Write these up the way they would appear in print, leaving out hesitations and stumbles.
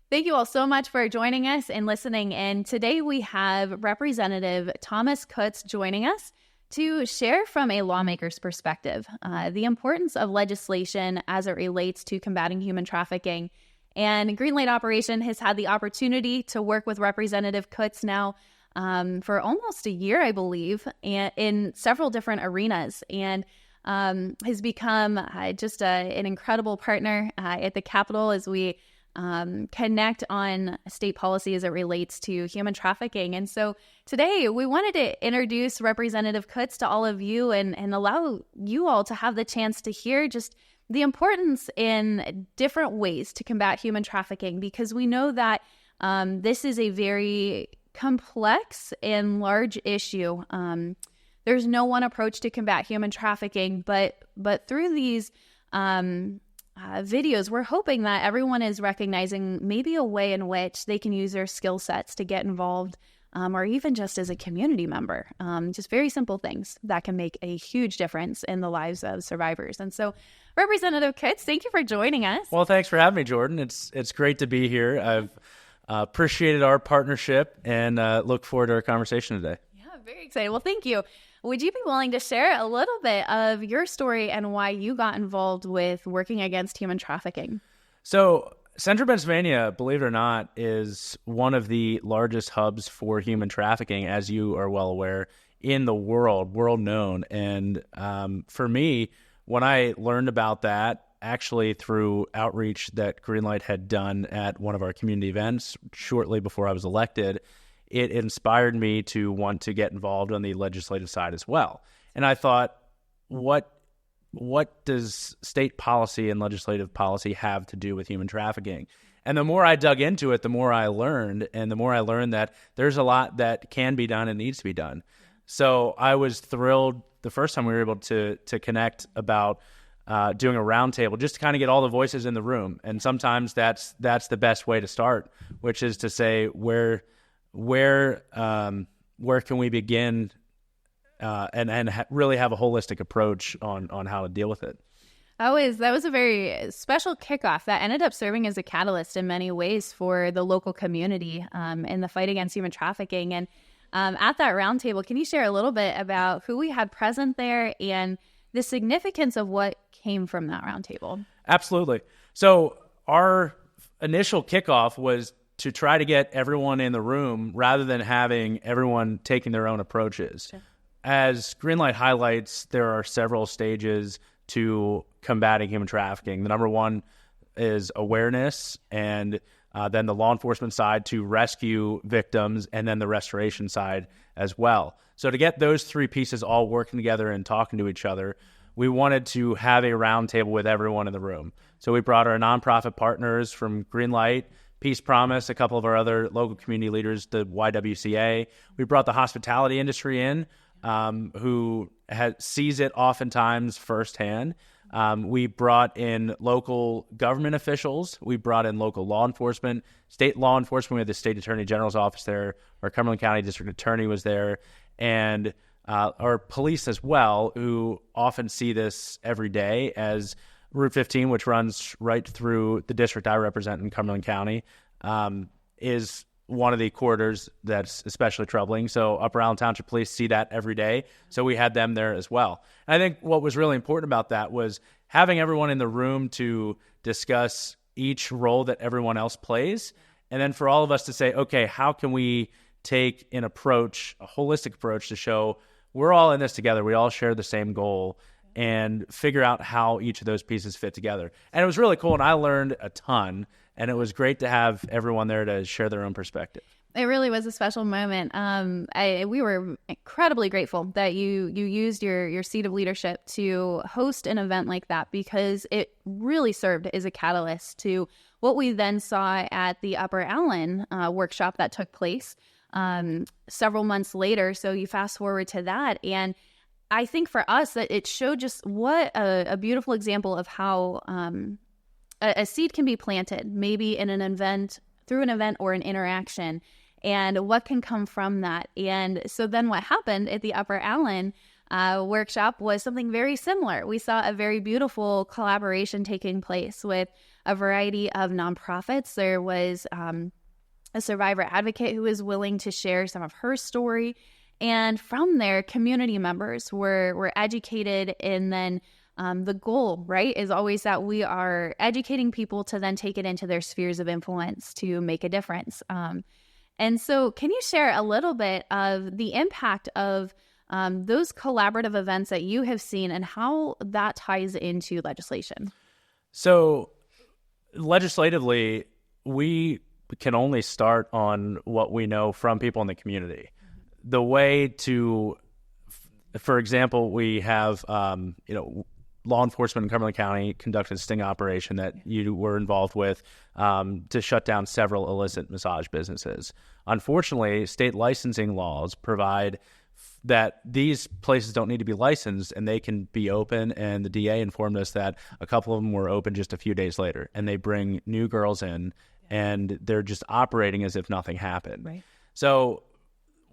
Thank you all so much for joining us and listening. And today we have Representative Thomas Kutz joining us to share from a lawmaker's perspective the importance of legislation as it relates to combating human trafficking. And Greenlight Operation has had the opportunity to work with Representative Kutz now for almost a year, I believe, and in several different arenas, and has become just an incredible partner at the Capitol as we connect on state policy as it relates to human trafficking. And so today we wanted to introduce Representative Kutz to all of you and allow you all to have the chance to hear just the importance in different ways to combat human trafficking, because we know that this is a very complex and large issue. There's no one approach to combat human trafficking, but through these videos, we're hoping that everyone is recognizing maybe a way in which they can use their skill sets to get involved, or even just as a community member. Just very simple things that can make a huge difference in the lives of survivors. And so, Representative Kutz, thank you for joining us. Well, thanks for having me, Jordan. It's great to be here. I've appreciated our partnership and look forward to our conversation today. Yeah, very excited. Well, thank you. Would you be willing to share a little bit of your story and why you got involved with working against human trafficking? So Central Pennsylvania, believe it or not, is one of the largest hubs for human trafficking, as you are well aware, in the world known. And for me, when I learned about that, actually through outreach that Greenlight had done at one of our community events shortly before I was elected, it inspired me to want to get involved on the legislative side as well. And I thought, what does state policy and legislative policy have to do with human trafficking? And the more I dug into it, the more I learned, and the more I learned that there's a lot that can be done and needs to be done. So I was thrilled the first time we were able to connect about doing a roundtable, just to kind of get all the voices in the room. And sometimes that's the best way to start, which is to say where can we begin and really have a holistic approach on how to deal with it. That was a very special kickoff that ended up serving as a catalyst in many ways for the local community in the fight against human trafficking. And at that roundtable, can you share a little bit about who we had present there and the significance of what came from that roundtable? Absolutely. So our initial kickoff was to try to get everyone in the room rather than having everyone taking their own approaches. Sure. As Greenlight highlights, there are several stages to combating human trafficking. The number one is awareness, and then the law enforcement side to rescue victims, and then the restoration side as well. So to get those three pieces all working together and talking to each other, we wanted to have a roundtable with everyone in the room. So we brought our nonprofit partners from Greenlight, Peace Promise, a couple of our other local community leaders, the YWCA. We brought the hospitality industry in, who sees it oftentimes firsthand. We brought in local government officials. We brought in local law enforcement, state law enforcement. We had the state attorney general's office there. Our Cumberland County district attorney was there, and our police as well, who often see this every day, as Route 15, which runs right through the district I represent in Cumberland County, is one of the corridors that's especially troubling. So Upper Allen Township Police see that every day. So we had them there as well. And I think what was really important about that was having everyone in the room to discuss each role that everyone else plays. And then for all of us to say, okay, how can we take an approach, a holistic approach, to show we're all in this together. We all share the same goal, and figure out how each of those pieces fit together. And it was really cool, and I learned a ton, and it was great to have everyone there to share their own perspective. It really was a special moment. We were incredibly grateful that you used your seat of leadership to host an event like that, because it really served as a catalyst to what we then saw at the Upper Allen workshop that took place several months later. So you fast forward to that, and I think for us that it showed just what a beautiful example of how a seed can be planted, maybe in an event, through an event or an interaction, and what can come from that. And so then what happened at the Upper Allen, workshop was something very similar. We saw a very beautiful collaboration taking place with a variety of nonprofits. There was a survivor advocate who was willing to share some of her story. And from there, community members were educated. And then the goal, right, is always that we are educating people to then take it into their spheres of influence to make a difference. And so can you share a little bit of the impact of those collaborative events that you have seen and how that ties into legislation? So legislatively, we can only start on what we know from people in the community. The way to, for example, we have, law enforcement in Cumberland County conducted a sting operation that you were involved with to shut down several illicit massage businesses. Unfortunately, state licensing laws provide that these places don't need to be licensed and they can be open. And the DA informed us that a couple of them were open just a few days later, and they bring new girls in and they're just operating as if nothing happened. Right. So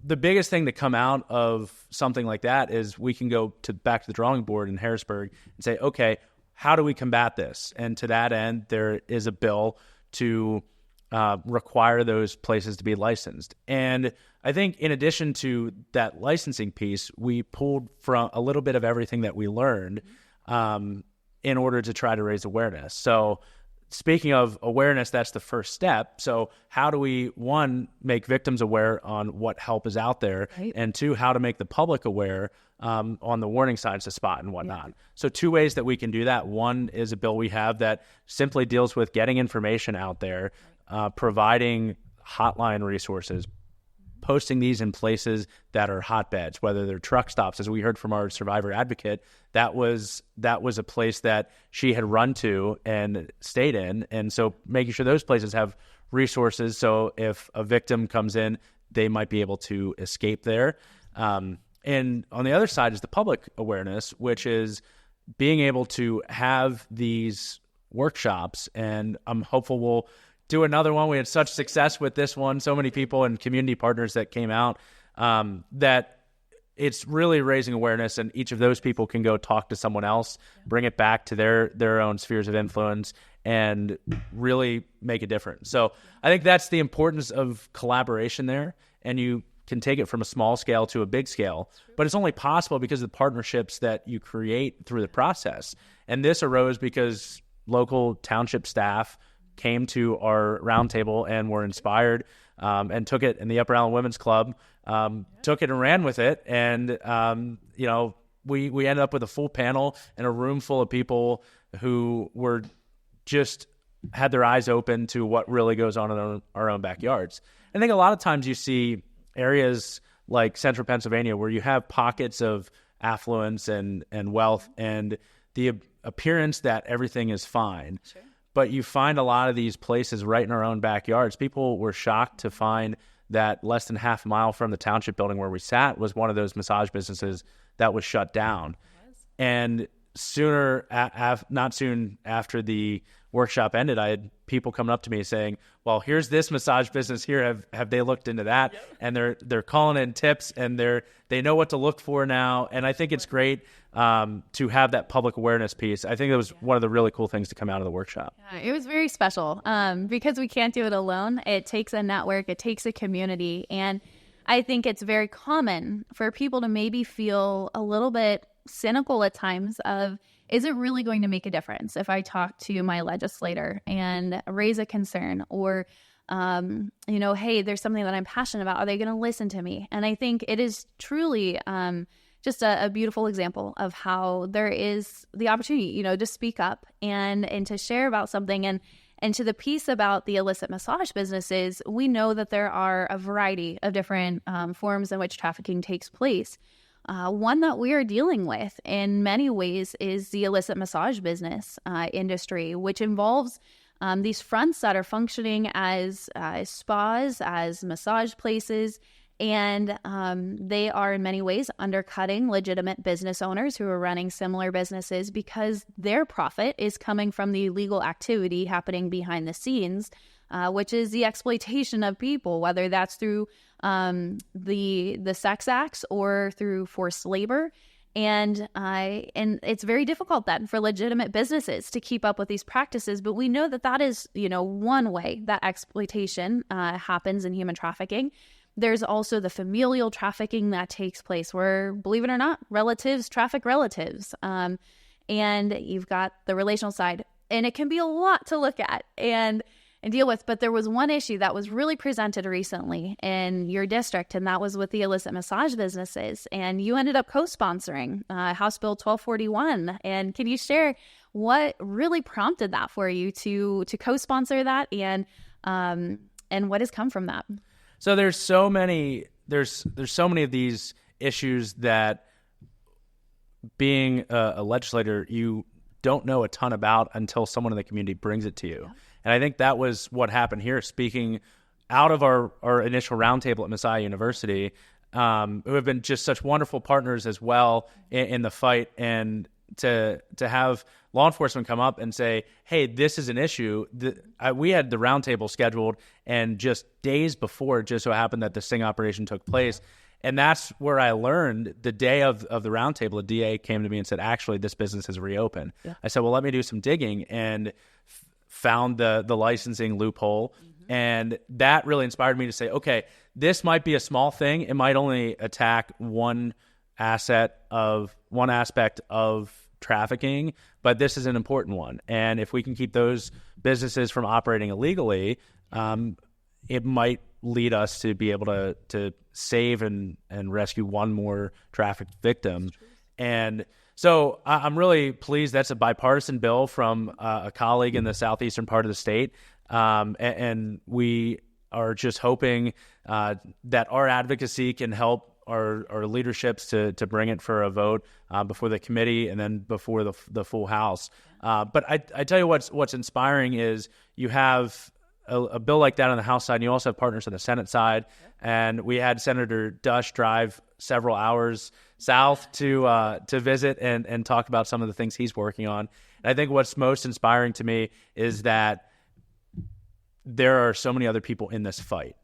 the biggest thing to come out of something like that is we can go back to the drawing board in Harrisburg and say, okay, how do we combat this? And to that end, there is a bill to require those places to be licensed. And I think in addition to that licensing piece, we pulled from a little bit of everything that we learned in order to try to raise awareness. So speaking of awareness, that's the first step. So how do we, one, make victims aware on what help is out there, right, and two, how to make the public aware on the warning signs to spot and whatnot. Yeah. So two ways that we can do that. One is a bill we have that simply deals with getting information out there, providing hotline resources, posting these in places that are hotbeds, whether they're truck stops. As we heard from our survivor advocate, that was a place that she had run to and stayed in. And so making sure those places have resources, so if a victim comes in, they might be able to escape there. And on the other side is the public awareness, which is being able to have these workshops. And I'm hopeful we'll do another one. We had such success with this one, so many people and community partners that came out, that it's really raising awareness, and each of those people can go talk to someone else, bring it back to their own spheres of influence, and really make a difference. So I think that's the importance of collaboration there, and you can take it from a small scale to a big scale, but it's only possible because of the partnerships that you create through the process. And this arose because local township staff came to our roundtable and were inspired, and took it in the Upper Allen Women's Club, took it and ran with it. And, we ended up with a full panel and a room full of people who were just had their eyes open to what really goes on in our own backyards. I think a lot of times you see areas like central Pennsylvania where you have pockets of affluence and wealth and the appearance that everything is fine. Sure. But you find a lot of these places right in our own backyards. People were shocked to find that less than half a mile from the township building where we sat was one of those massage businesses that was shut down. And not soon after the workshop ended, I had people coming up to me saying, well, here's this massage business here. Have they looked into that? Yep. And they're calling in tips, and they know what to look for now. And I think it's great to have that public awareness piece. I think it was one of the really cool things to come out of the workshop. Yeah, it was very special because we can't do it alone. It takes a network. It takes a community. And I think it's very common for people to maybe feel a little bit cynical at times of, is it really going to make a difference if I talk to my legislator and raise a concern, or, hey, there's something that I'm passionate about. Are they going to listen to me? And I think it is truly just a beautiful example of how there is the opportunity, to speak up and to share about something. And to the piece about the illicit massage businesses, we know that there are a variety of different forms in which trafficking takes place. One that we are dealing with in many ways is the illicit massage business industry, which involves these fronts that are functioning as spas, as massage places, and they are in many ways undercutting legitimate business owners who are running similar businesses because their profit is coming from the illegal activity happening behind the scenes, which is the exploitation of people, whether that's through the sex acts or through forced labor. And it's very difficult then for legitimate businesses to keep up with these practices. But we know that that is, one way that exploitation happens in human trafficking. There's also the familial trafficking that takes place where, believe it or not, relatives traffic relatives. And you've got the relational side. And it can be a lot to look at and deal with. But there was one issue that was really presented recently in your district, and that was with the illicit massage businesses. And you ended up co-sponsoring House Bill 1241. And can you share what really prompted that for you to co-sponsor that, and what has come from that? So there's so many of these issues that, being a legislator, you don't know a ton about until someone in the community brings it to you. Yeah. And I think that was what happened here. Speaking out of our initial roundtable at Messiah University, who have been just such wonderful partners as well in the fight, and to have law enforcement come up and say, hey, this is an issue. We had the roundtable scheduled, and just days before, it just so happened that the sting operation took place. And that's where I learned the day of the roundtable, a DA came to me and said, actually, this business has reopened. Yeah. I said, well, let me do some digging, and found the licensing loophole. Mm-hmm. And that really inspired me to say, okay, this might be a small thing. It might only attack one aspect of trafficking, but this is an important one. And if we can keep those businesses from operating illegally, it might lead us to be able to save and rescue one more trafficked victim. And so I'm really pleased that's a bipartisan bill from a colleague in the southeastern part of the state. And we are just hoping that our advocacy can help our leaderships to bring it for a vote before the committee and then before the full House. But I tell you what's inspiring is you have a bill like that on the House side, and you also have partners on the Senate side. And we had Senator Dush drive several hours south to visit and talk about some of the things he's working on. And I think what's most inspiring to me is that there are so many other people in this fight.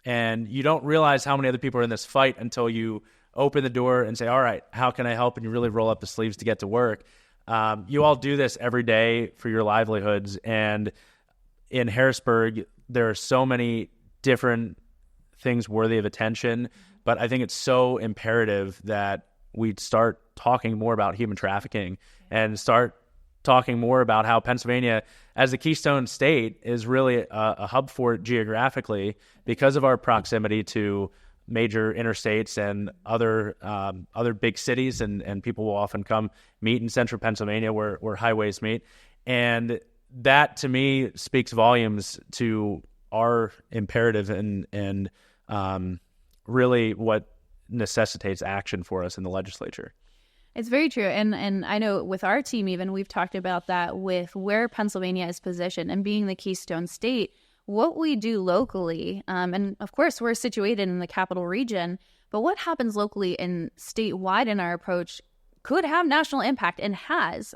And you don't realize how many other people are in this fight until you open the door and say, all right, how can I help? And you really roll up the sleeves to get to work. You all do this every day for your livelihoods. And in Harrisburg, there are so many different things worthy of attention. But I think it's so imperative that we start talking more about human trafficking and start talking more about how Pennsylvania, as a keystone state, is really a hub for it geographically because of our proximity to major interstates and other big cities, and people will often come meet in central Pennsylvania where highways meet. And that, to me, speaks volumes to our imperative and really what necessitates action for us in the legislature. It's very true. And I know with our team, even, we've talked about that with where Pennsylvania is positioned and being the keystone state, what we do locally. And of course, we're situated in the capital region, but what happens locally and statewide in our approach could have national impact, and has,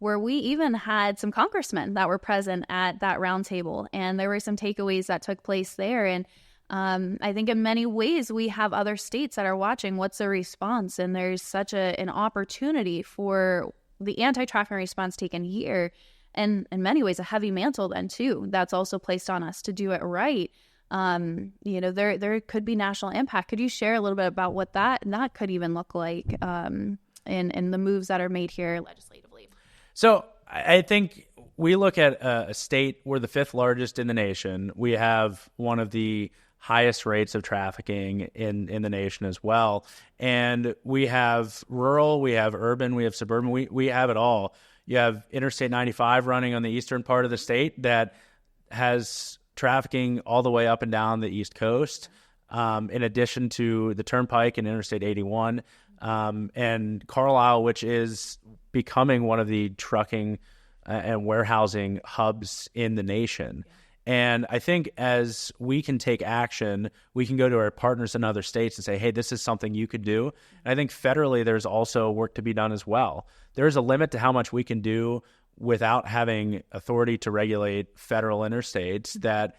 where we even had some congressmen that were present at that roundtable, and there were some takeaways that took place there. And I think in many ways we have other states that are watching what's the response, and there's such an opportunity for the anti-trafficking response taken here, and in many ways a heavy mantle then too that's also placed on us to do it right. There could be national impact. Could you share a little bit about what that could even look like in the moves that are made here legislatively? So I think we look at a state, we're the fifth largest in the nation. We have one of the highest rates of trafficking in the nation as well. And we have rural, we have urban, we have suburban, we have it all. You have Interstate 95 running on the eastern part of the state that has trafficking all the way up and down the East Coast, in addition to the Turnpike and Interstate 81, and Carlisle, which is becoming one of the trucking and warehousing hubs in the nation. Yeah. And I think as we can take action, we can go to our partners in other states and say, hey, this is something you could do. And I think federally, there's also work to be done as well. There's a limit to how much we can do without having authority to regulate federal interstates that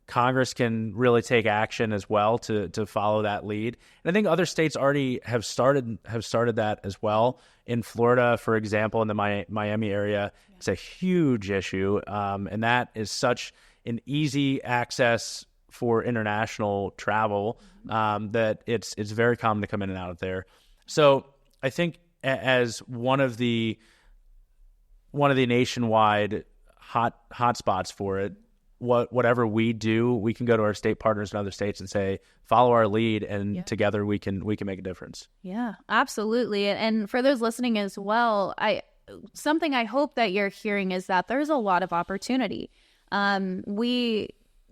Congress can really take action as well to follow that lead. And I think other states already have started that as well. In Florida, for example, in the Miami area, it's a huge issue, and that is such an easy access for international travel that it's very common to come in and out of there. So I think as one of the nationwide hot spots for it, whatever we do, we can go to our state partners in other states and say, follow our lead, and together we can make a difference. Yeah, absolutely. And for those listening as well, something I hope that you're hearing is that there's a lot of opportunity. We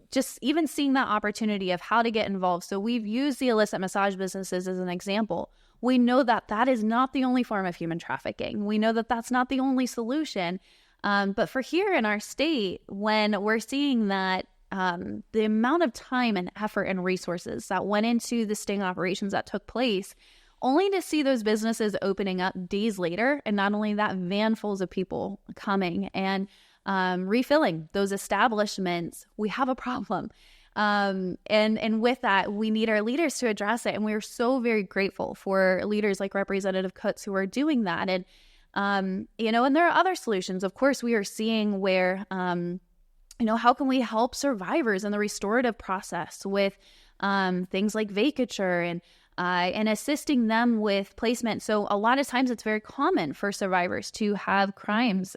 just even seeing that opportunity of how to get involved. So we've used the illicit massage businesses as an example. We know that that is not the only form of human trafficking. We know that that's not the only solution. But for here in our state, when we're seeing that the amount of time and effort and resources that went into the sting operations that took place, only to see those businesses opening up days later, and not only that, vanfuls of people coming and refilling those establishments, we have a problem. And with that, we need our leaders to address it. And we're so very grateful for leaders like Representative Kutz who are doing that. And and there are other solutions. Of course, we are seeing where, how can we help survivors in the restorative process with things like vacatur and assisting them with placement. So a lot of times it's very common for survivors to have crimes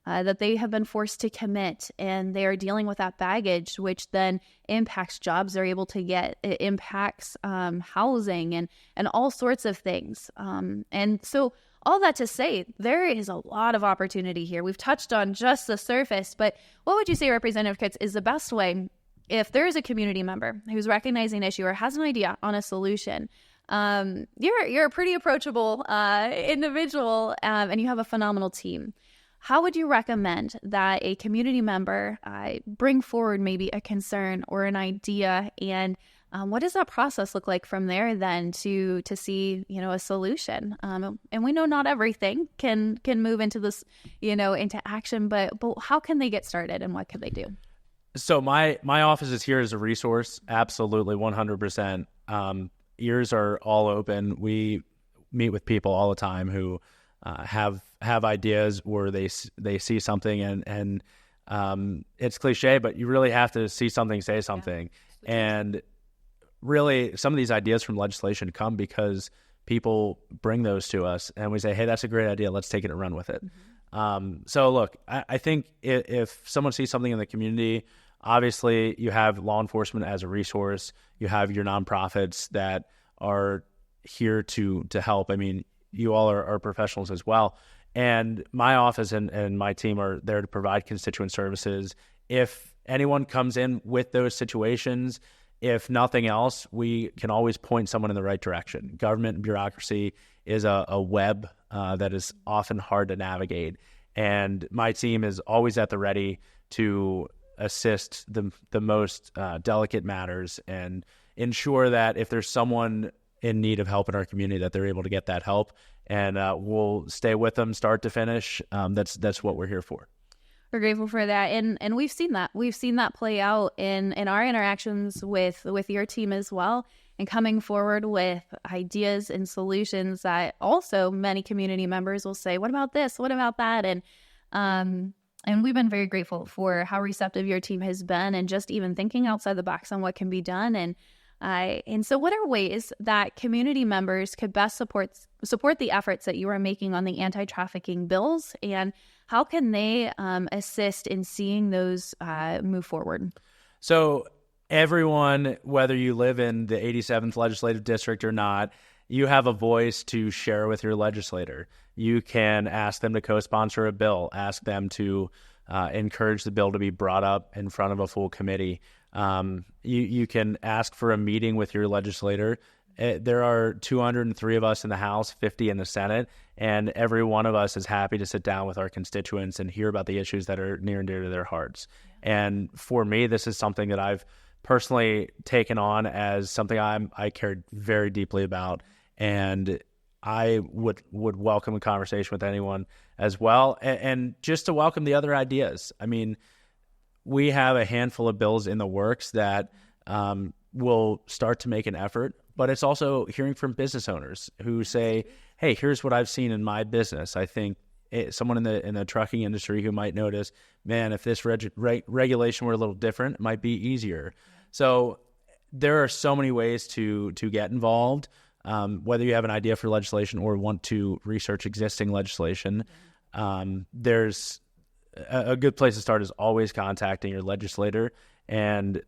that they have been forced to commit, and they are dealing with that baggage, which then impacts jobs they're able to get. It impacts housing and all sorts of things. And so all that to say, there is a lot of opportunity here. We've touched on just the surface, but what would you say, Representative Kutz, is the best way if there is a community member who's recognizing an issue or has an idea on a solution? You're a pretty approachable individual, and you have a phenomenal team. How would you recommend that a community member bring forward maybe a concern or an idea, and what does that process look like from there then to see, a solution? And we know not everything can move into this, into action, but how can they get started and what can they do? So my office is here as a resource. Absolutely. 100%. Ears are all open. We meet with people all the time who have ideas, or they see something and it's cliche, but you really have to see something, say something. Yeah. And really, some of these ideas from legislation come because people bring those to us, and we say, hey, that's a great idea. Let's take it and run with it. Mm-hmm. So look, I think if someone sees something in the community, obviously you have law enforcement as a resource. You have your nonprofits that are here to help. I mean, you all are professionals as well. And my office and my team are there to provide constituent services. If anyone comes in with those situations, if nothing else, we can always point someone in the right direction. Government and bureaucracy is a web that is often hard to navigate. And my team is always at the ready to assist the most delicate matters and ensure that if there's someone in need of help in our community, that they're able to get that help. And we'll stay with them start to finish. That's what we're here for. We're grateful for that. And we've seen that. We've seen that play out in our interactions with your team as well, and coming forward with ideas and solutions that also many community members will say, what about this? What about that? And we've been very grateful for how receptive your team has been, and just even thinking outside the box on what can be done. And so what are ways that community members could best support the efforts that you are making on the anti-trafficking bills, and how can they assist in seeing those move forward? So everyone, whether you live in the 87th legislative district or not, you have a voice to share with your legislator. You can ask them to co-sponsor a bill, ask them to encourage the bill to be brought up in front of a full committee. You can ask for a meeting with your legislator. There are 203 of us in the House, 50 in the Senate, and every one of us is happy to sit down with our constituents and hear about the issues that are near and dear to their hearts. And for me, this is something that I've personally taken on as something I cared very deeply about, and I would welcome a conversation with anyone as well, and just to welcome the other ideas. I mean, we have a handful of bills in the works that will start to make an effort, but it's also hearing from business owners who say, hey, here's what I've seen in my business. I think someone in the trucking industry who might notice, man, if this regulation were a little different, it might be easier. So there are so many ways to get involved, whether you have an idea for legislation or want to research existing legislation. There's a good place to start is always contacting your legislator and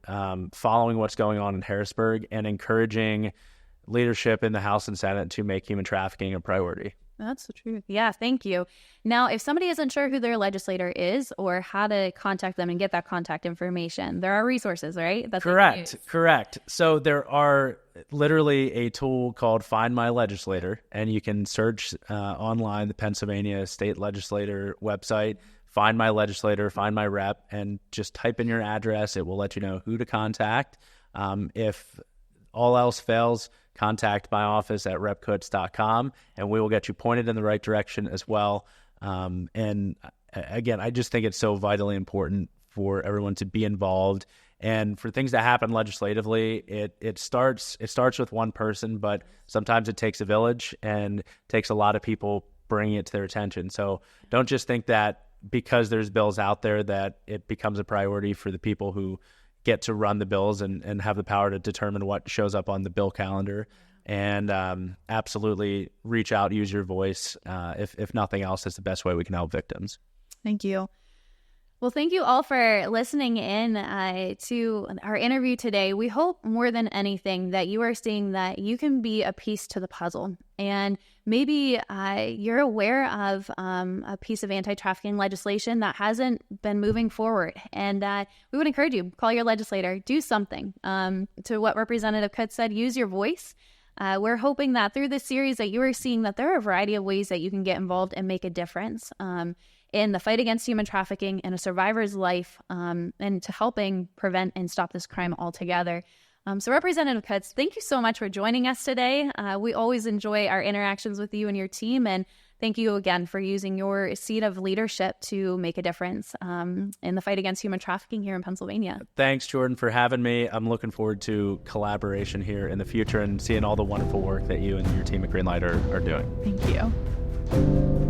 following what's going on in Harrisburg and encouraging leadership in the House and Senate to make human trafficking a priority. That's the truth. Yeah, thank you. Now, if somebody isn't sure who their legislator is or how to contact them and get that contact information, there are resources, right? That's Correct. So there are literally a tool called Find My Legislator, and you can search online the Pennsylvania State Legislator website, Find My Legislator, Find My Rep, and just type in your address. It will let you know who to contact. If all else fails, contact my office at repkutz.com, and we will get you pointed in the right direction as well. And again, I just think it's so vitally important for everyone to be involved. And for things that happen legislatively, it starts with one person, but sometimes it takes a village and takes a lot of people bringing it to their attention. So don't just think that because there's bills out there that it becomes a priority for the people who get to run the bills and have the power to determine what shows up on the bill calendar. And absolutely reach out, use your voice. If nothing else, that's the best way we can help victims. Thank you. Well, thank you all for listening in to our interview today. We hope more than anything that you are seeing that you can be a piece to the puzzle. And maybe you're aware of a piece of anti-trafficking legislation that hasn't been moving forward. And we would encourage you, call your legislator, do something. To what Representative Kutz said, use your voice. We're hoping that through this series that you are seeing that there are a variety of ways that you can get involved and make a difference in the fight against human trafficking, in a survivor's life, and to helping prevent and stop this crime altogether. So Representative Kutz, thank you so much for joining us today. We always enjoy our interactions with you and your team, and thank you again for using your seat of leadership to make a difference in the fight against human trafficking here in Pennsylvania. Thanks, Jordan, for having me. I'm looking forward to collaboration here in the future and seeing all the wonderful work that you and your team at Greenlight are doing. Thank you.